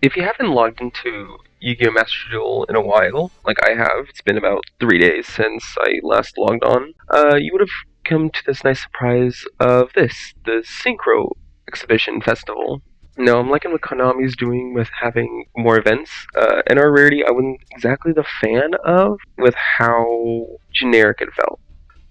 If you haven't logged into Yu-Gi-Oh! Master Duel in a while, like I have, it's been about 3 days since I last logged on, you would have come to this nice surprise of the Synchro exhibition festival. Now, I'm liking what Konami's doing with having more events. NR Rarity, I wasn't exactly the fan of, with how generic it felt.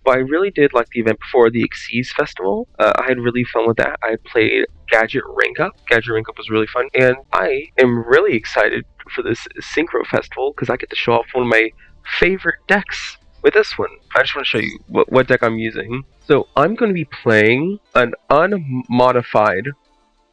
But I really did like the event before the Xyz Festival. I had really fun with that. I played Gadget Rank Up. Gadget Rank Up was really fun. And I am really excited for this Synchro Festival because I get to show off one of my favorite decks with this one. I just want to show you what deck I'm using. So I'm going to be playing an unmodified,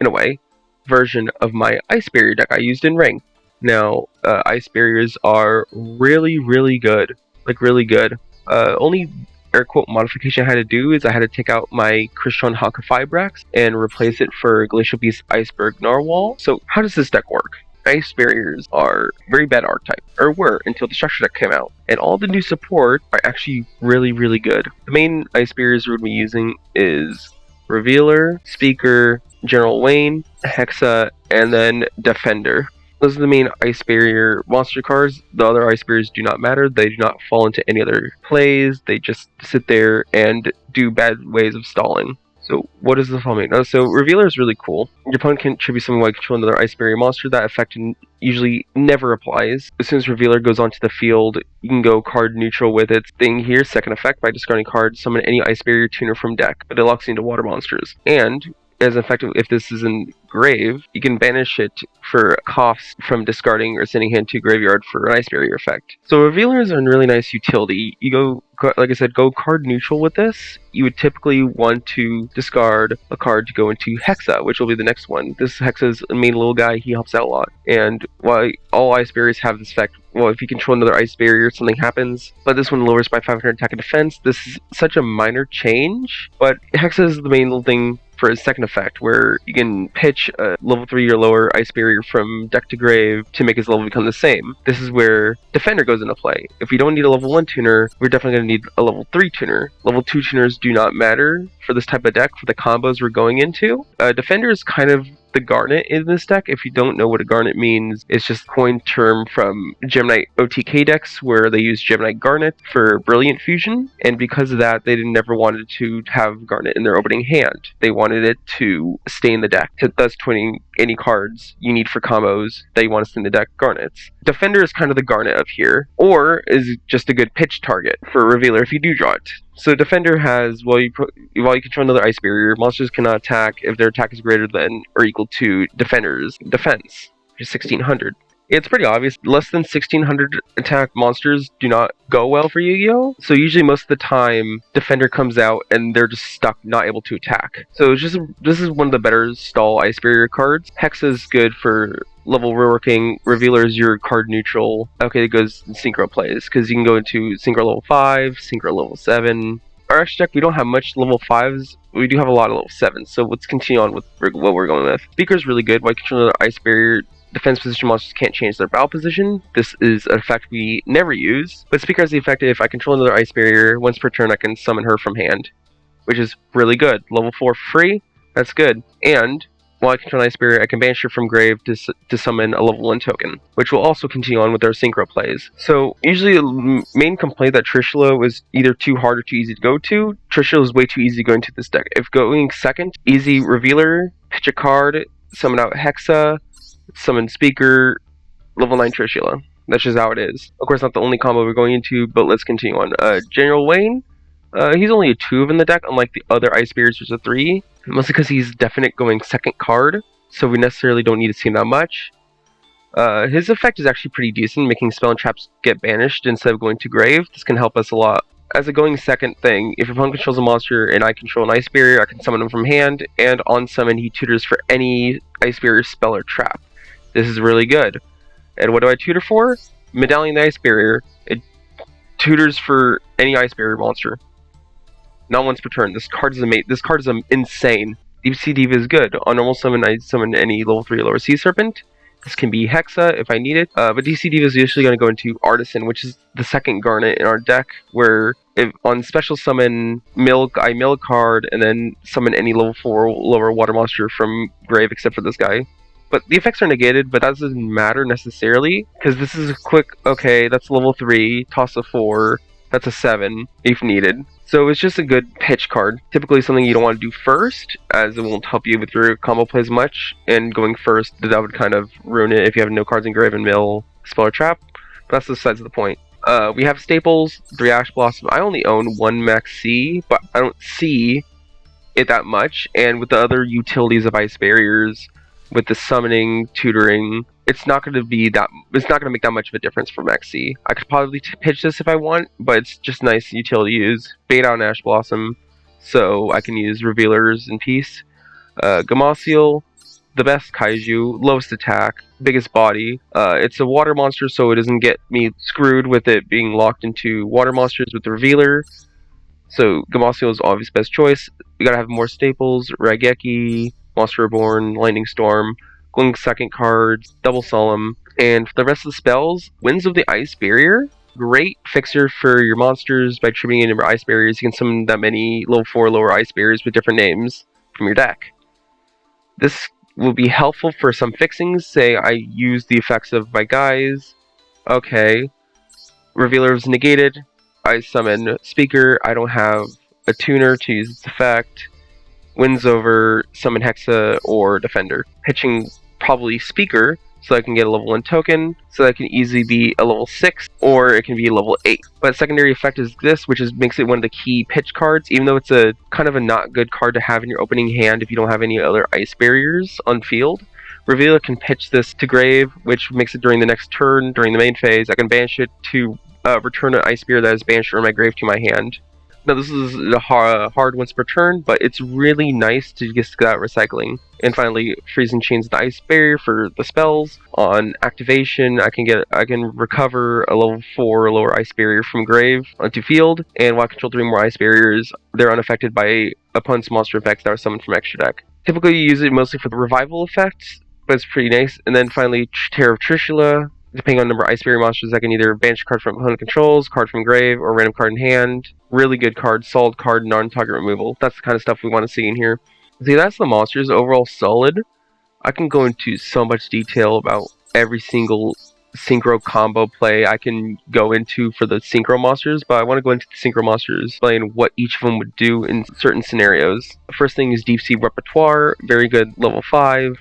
in a way, version of my Ice Barrier deck I used in Ring. Now, Ice Barriers are really, really good. Like, really good. Only air quote modification I had to do is I had to take out my Crystron Hakafibrax and replace it for Glacial Beast Iceberg Narwhal. So how does this deck work? Ice Barriers are very bad archetype, or were until the structure deck came out, and all the new support are actually really, really good. The main Ice Barriers we're going to be using is Revealer, Speaker, General Wayne, Hexa, and then Defender. Those are the main Ice Barrier monster cards. The other Ice Barriers do not matter. They do not fall into any other plays. They just sit there and do bad ways of stalling. So what is the following? So Revealer is really cool. Your opponent can tribute someone while controlling another Ice Barrier monster. That effect usually never applies. As soon as Revealer goes onto the field, you can go card neutral with its thing here. Second effect, by discarding cards, summon any Ice Barrier tuner from deck. But it locks into water monsters. And as effective, if this is in grave, you can banish it for costs from discarding or sending hand to graveyard for an Ice Barrier effect. So Revealers are a really nice utility. You go, like I said, go card neutral with this. You would typically want to discard a card to go into Hexa, which will be the next one. This Hexa is a main little guy. He helps out a lot. And while all Ice Barriers have this effect, well, if you control another Ice Barrier, something happens. But this one lowers by 500 attack and defense. This is such a minor change, but Hexa is the main little thing for his second effect, where you can pitch a level 3 or lower Ice Barrier from deck to grave to make his level become the same. This is where Defender goes into play. If we don't need a level 1 tuner, we're definitely going to need a level 3 tuner. Level 2 tuners do not matter for this type of deck, for the combos we're going into. Defender is kind of the Garnet in this deck. If you don't know what a Garnet means, it's just a coined term from Gemini OTK decks where they use Gemini Garnet for Brilliant Fusion, and because of that, they never wanted to have Garnet in their opening hand. They wanted it to stay in the deck, thus twinning any cards you need for combos that you want to stay in the deck Garnets. Defender is kind of the Garnet of here, or is just a good pitch target for Revealer if you do draw it. So Defender has, while you control another Ice Barrier, monsters cannot attack if their attack is greater than or equal to Defender's defense, which is 1600. It's pretty obvious. Less than 1600 attack monsters do not go well for Yu-Gi-Oh! So usually most of the time, Defender comes out and they're just stuck, not able to attack. So it's just this is one of the better stall Ice Barrier cards. Hex is good for level reworking. Revealer is your card neutral. Okay, it goes in Synchro plays, because you can go into Synchro level 5, Synchro level 7. Our extra deck, we don't have much level 5s. We do have a lot of level 7s, so let's continue on with what we're going with. Speaker is really good. While controlling another Ice Barrier, defense position monsters can't change their battle position. This is an effect we never use, but Speaker has the effect if I control another Ice Barrier, once per turn I can summon her from hand, which is really good. Level 4 free, that's good. And while I control an Ice Barrier, I can banish her from grave to summon a level 1 token, which will also continue on with our Synchro plays. So usually the main complaint that Trishula was either too hard or too easy to go to. Trishula is way too easy to go into this deck. If going second, easy Revealer, pitch a card, summon out Hexa, summon Speaker, level 9 Trishula. That's just how it is. Of course, not the only combo we're going into, but let's continue on. General Wayne, he's only a 2 in the deck, unlike the other Ice Barriers, which is a 3. Mostly because he's definite going second card, so we necessarily don't need to see him that much. His effect is actually pretty decent, making spell and traps get banished instead of going to grave. This can help us a lot. As a going second thing, if your opponent controls a monster and I control an Ice Barrier, I can summon him from hand, and on summon he tutors for any Ice Barrier spell or trap. This is really good. And what do I tutor for? Medallion the Ice Barrier. It tutors for any Ice Barrier monster. Not once per turn. This card is insane. Deep Sea Diva is good. On normal summon, I summon any level 3 or lower Sea Serpent. This can be Hexa if I need it. But DC Diva is usually going to go into Artisan, which is the second Garnet in our deck, where if on special summon I mill a card and then summon any level 4 lower water monster from grave except for this guy. But the effects are negated, but that doesn't matter necessarily, because this is a quick, okay, that's level 3, toss a 4, that's a 7, if needed. So it's just a good pitch card. Typically something you don't want to do first, as it won't help you with your combo plays much, and going first, that would kind of ruin it if you have no cards in grave and mill, spell or trap. But that's the sides of the point. We have staples, 3 Ash Blossom. I only own 1 Max C, but I don't see it that much, and with the other utilities of Ice Barriers, with the summoning, tutoring, it's not going to make that much of a difference for Max C. I could probably pitch this if I want, but it's just nice utility to use. Bait out an Ash Blossom, so I can use Revealers in peace. Gamasiel, the best kaiju, lowest attack, biggest body. It's a water monster, so it doesn't get me screwed with it being locked into water monsters with the Revealer. So Gamasiel is obvious best choice. You gotta have more staples, Raigeki, Monster Reborn, Lightning Storm, going second cards, Double Solemn, and for the rest of the spells, Winds of the Ice Barrier. Great fixer for your monsters by trimming in your ice barriers. You can summon that many level 4 lower ice barriers with different names from your deck. This will be helpful for some fixings. Say I use the effects of my guys. Okay. Revealer is negated. I summon Speaker. I don't have a tuner to use its effect. Wins over summon Hexa or Defender. Pitching probably Speaker so I can get a level 1 token, so that can easily be a level 6, or it can be a level 8. But secondary effect is this, which makes it one of the key pitch cards, even though it's a kind of a not good card to have in your opening hand if you don't have any other ice barriers on field. Revealer can pitch this to grave, which makes it during the next turn, during the main phase, I can banish it to return an ice barrier that is banished from my grave to my hand. Now this is a hard once per turn, but it's really nice to just get that recycling. And finally, Freezing Chains the Ice Barrier for the spells. On activation, I can recover a level 4 lower Ice Barrier from grave onto field, and while I control 3 more Ice Barriers, they're unaffected by opponent's monster effects that are summoned from extra deck. Typically you use it mostly for the revival effects, but it's pretty nice. And then finally, Terror of Trishula. Depending on the number of Ice Barrier monsters, I can either banish a card from opponent controls, card from grave, or random card in hand. Really good card, solid card, non-target removal. That's the kind of stuff we want to see in here. See, that's the monsters. Overall solid. I can go into so much detail about every single Synchro combo play I can go into for the Synchro monsters, but I want to go into the Synchro monsters, explain what each of them would do in certain scenarios. The first thing is Deep Sea Repertoire, very good level 5.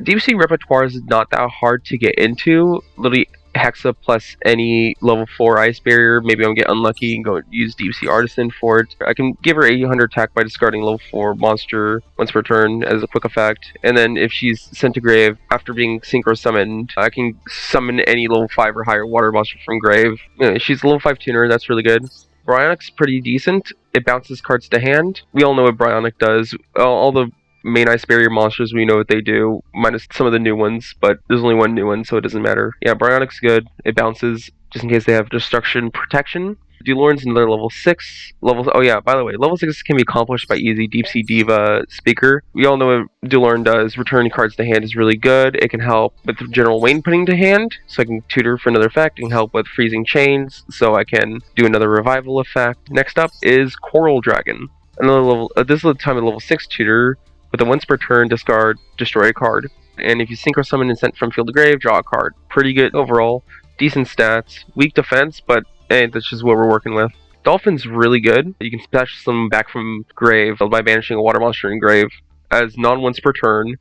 Deep Sea Repertoire is not that hard to get into. Literally Hexa plus any level 4 ice barrier. Maybe I'll get unlucky and go use Deep Sea Artisan for it. I can give her 800 attack by discarding level 4 monster once per turn as a quick effect. And then if she's sent to grave after being synchro summoned, I can summon any level 5 or higher water monster from grave. She's a level 5 tuner, that's really good. Bryonic's pretty decent. It bounces cards to hand. We all know what Bryonic does. All the main ice barrier monsters, we know what they do, minus some of the new ones, but there's only one new one, so it doesn't matter. Yeah, Bryonic's good. It bounces, just in case they have destruction protection. Dulorn's another level 6. Oh yeah, by the way, level 6 can be accomplished by easy Deep Sea Diva Speaker. We all know what Dulorn does. Returning cards to hand is really good. It can help with general Wayne putting to hand, so I can tutor for another effect. It can help with Freezing Chains, so I can do another revival effect. Next up is Coral Dragon. Another level. This is the time of level 6 tutor. With a once per turn, discard, destroy a card. And if you synchro summon and sent from field to grave, draw a card. Pretty good overall. Decent stats. Weak defense, but hey, that's just what we're working with. Dolphin's really good. You can special summon back from grave by banishing a water monster in grave as non-once per turn,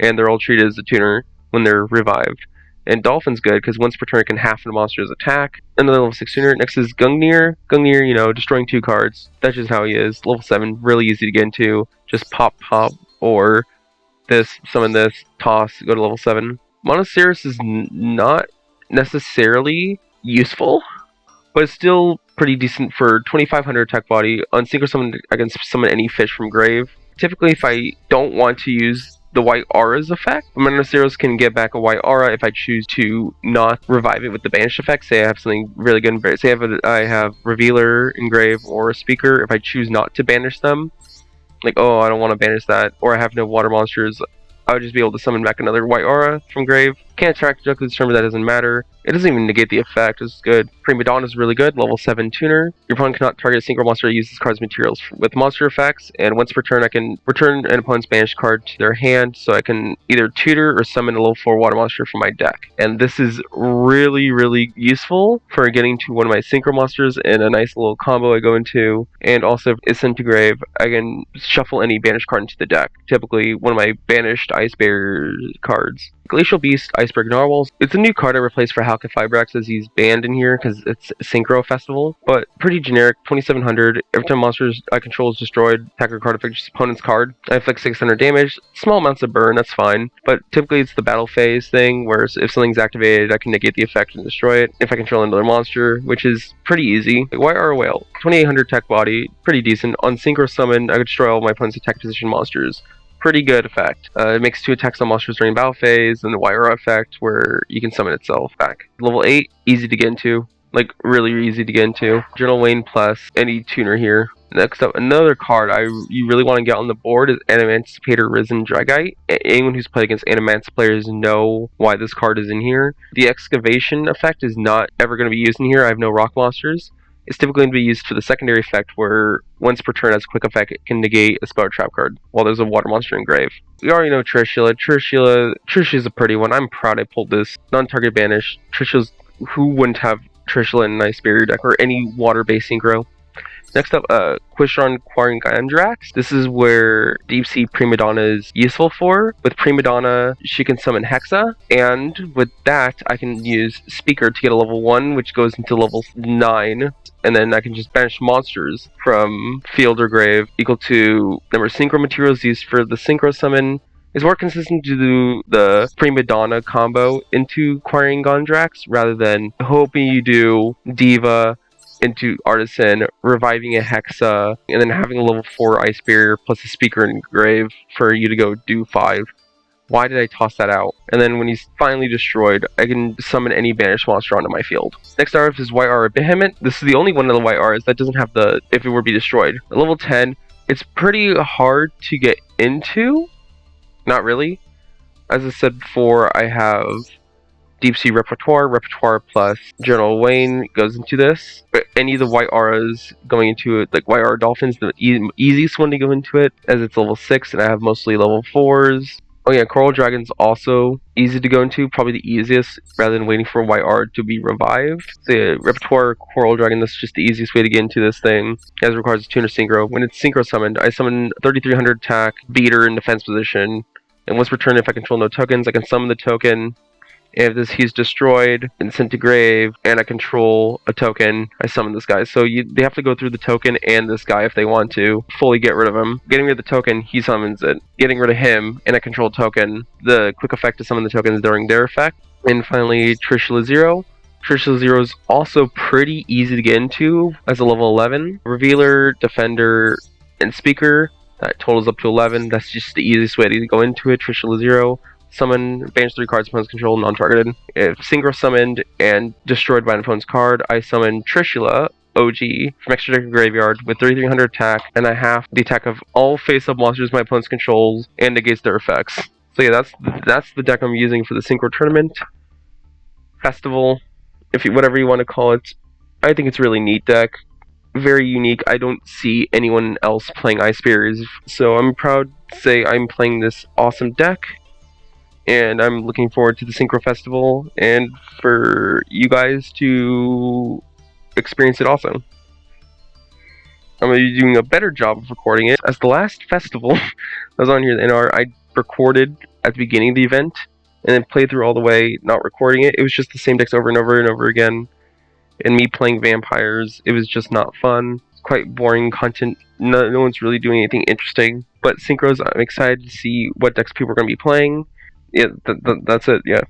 and they're all treated as a tuner when they're revived. And Dolphin's good because once per turn it can half the monster's attack. Another level 6 tuner. Next is Gungnir. Gungnir, destroying 2 cards. That's just how he is. Level 7, really easy to get into. Just pop. Or this, summon this, toss, go to level 7. Monoceros is not necessarily useful, but it's still pretty decent for 2500 attack body. On synchro summon, I can summon any fish from grave. Typically, if I don't want to use the white aura's effect, Monoceros can get back a white aura if I choose to not revive it with the banish effect. Say I have something really good, say I have Revealer in grave or a Speaker. If I choose not to banish them, like, oh, I don't want to banish that, or I have no water monsters, I would just be able to summon back another white aura from grave, Can't interact directly with this turn, but that doesn't matter. It doesn't even negate the effect. This is good. Prima Donna is really good. Level 7 tuner. Your opponent cannot target a synchro monster or use this card's materials with monster effects, and once per turn I can return an opponent's banished card to their hand, so I can either tutor or summon a level 4 water monster from my deck. And this is really, really useful for getting to one of my synchro monsters in a nice little combo I go into, and also if it's sent to grave, I can shuffle any banished card into the deck. Typically one of my banished Ice Barrier cards. Glacial Beast, Iceberg Narwhals. It's a new card I replaced for Halka Fibrax as he's banned in here because it's Synchro Festival, but pretty generic, 2700. Every time monsters I control is destroyed, attacker card affects opponent's card. I inflict 600 damage, small amounts of burn, that's fine, but typically it's the battle phase thing, where if something's activated, I can negate the effect and destroy it if I control another monster, which is pretty easy. Like, why are a whale? 2800 tech body, pretty decent. On Synchro Summon, I could destroy all my opponent's attack position monsters. Pretty good effect. It makes 2 attacks on monsters during battle phase, and the YR effect where you can summon itself back. Level 8, easy to get into. Like, really easy to get into. Journal Wayne plus any tuner here. Next up, another card you really want to get on the board is Animanticipator Risen Dragite. Anyone who's played against Animance players know why this card is in here. The Excavation effect is not ever going to be used in here. I have no rock monsters. It's typically going to be used for the secondary effect where once per turn as a quick effect it can negate a spell or trap card while there's a water monster in grave. We already know Trishula. Trishula's a pretty one. I'm proud I pulled this. Non-target banish. Who wouldn't have Trishula in an Ice Barrier deck or any water-based synchro? Next up, Quishron Quarangandrax. This is where Deep Sea Prima Donna is useful for. With Prima Donna, she can summon Hexa, and with that, I can use Speaker to get a level 1, which goes into level 9, and then I can just banish monsters from field or grave equal to number of synchro materials used for the synchro summon. Is more consistent to do the Prima Donna combo into Quarangandrax rather than hoping you do Diva into Artisan, reviving a Hexa, and then having a level 4 Ice Barrier plus a Speaker in grave for you to go do 5. Why did I toss that out? And then when he's finally destroyed, I can summon any banished monster onto my field. Next RF is YR Behemoth. This is the only one of the YRs that doesn't have the if it were to be destroyed. At level 10, it's pretty hard to get into. Not really. As I said before, I have Deep Sea Repertoire plus Journal Wayne goes into this. Any of the YRs going into it, like YR Dolphins, the easiest one to go into it, as it's level 6, and I have mostly level 4s. Oh yeah, Coral Dragon's also easy to go into, probably the easiest, rather than waiting for YR to be revived. So yeah, Repertoire Coral Dragon, that's just the easiest way to get into this thing, as it requires a tuner synchro. When it's synchro summoned, I summon 3300 attack, beater in defense position, and once per turn, if I control no tokens, I can summon the token. If he's destroyed and sent to grave, and I control a token, I summon this guy. So they have to go through the token and this guy if they want to fully get rid of him. Getting rid of the token, he summons it. Getting rid of him, and I control a token, the quick effect to summon the tokens during their effect. And finally, Trishula Zero. Trishula Zero is also pretty easy to get into as a level 11. Revealer, Defender, and Speaker. That totals up to 11. That's just the easiest way to go into it. Trishula Zero. Summon, banish 3 cards opponent's control, non-targeted. If synchro summoned and destroyed by an opponent's card, I summon Trishula, OG, from extra deck graveyard with 3300 attack, and I have the attack of all face-up monsters my opponent's controls and negates their effects. So yeah, that's the deck I'm using for the Synchro Tournament. Festival, whatever you want to call it. I think it's a really neat deck. Very unique. I don't see anyone else playing Ice Barriers, so I'm proud to say I'm playing this awesome deck. And I'm looking forward to the Synchro Festival and for you guys to experience it also. I'm going to be doing a better job of recording it. As the last festival that was on here, the NR, I recorded at the beginning of the event and then played through all the way, not recording it. It was just the same decks over and over and over again. And me playing vampires, it was just not fun. It's quite boring content. No one's really doing anything interesting. But Synchros, I'm excited to see what decks people are going to be playing. Yeah, that's it, yeah.